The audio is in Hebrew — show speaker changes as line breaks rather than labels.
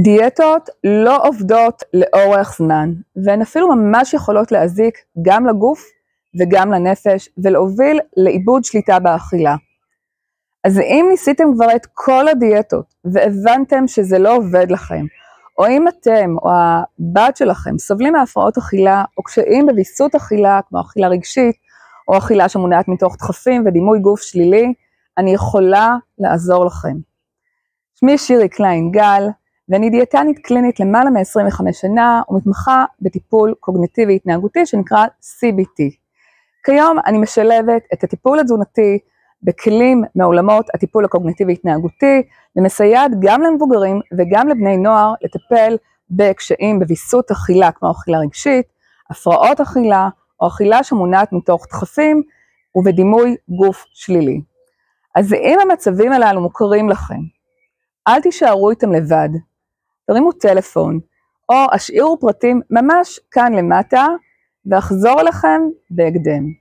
דיאטות לא עובדות לאורך זמן, והן אפילו ממש יכולות להזיק גם לגוף וגם לנפש, ולהוביל לאיבוד שליטה באכילה. אז אם ניסיתם כבר את כל הדיאטות, והבנתם שזה לא עובד לכם, או אם אתם או הבת שלכם סובלים מהפרעות אכילה, או קשיים בוויסות אכילה, כמו אכילה רגשית, או אכילה שמונעת מתוך דחפים ודימוי גוף שלילי, אני יכולה לעזור לכם. שמי שירי קליין גל, ואני דיאטנית קלינית למעלה מ-25 שנה, ומתמחה בטיפול קוגניטיבי התנהגותי שנקרא CBT. כיום אני משלבת את הטיפול התזונתי בכלים מעולמות הטיפול הקוגניטיבי התנהגותי, ומסייעת גם למבוגרים וגם לבני נוער לטפל בקשיים בוויסות אכילה, כמו אכילה רגשית, הפרעות אכילה, או אכילה שמונעת מתוך דחפים, ובדימוי גוף שלילי. אז אם המצבים הללו מוכרים לכם, אל תישארו איתם לבד, תרימו טלפון, או השאירו פרטים ממש כאן למטה, ואחזור אליכם בהקדם.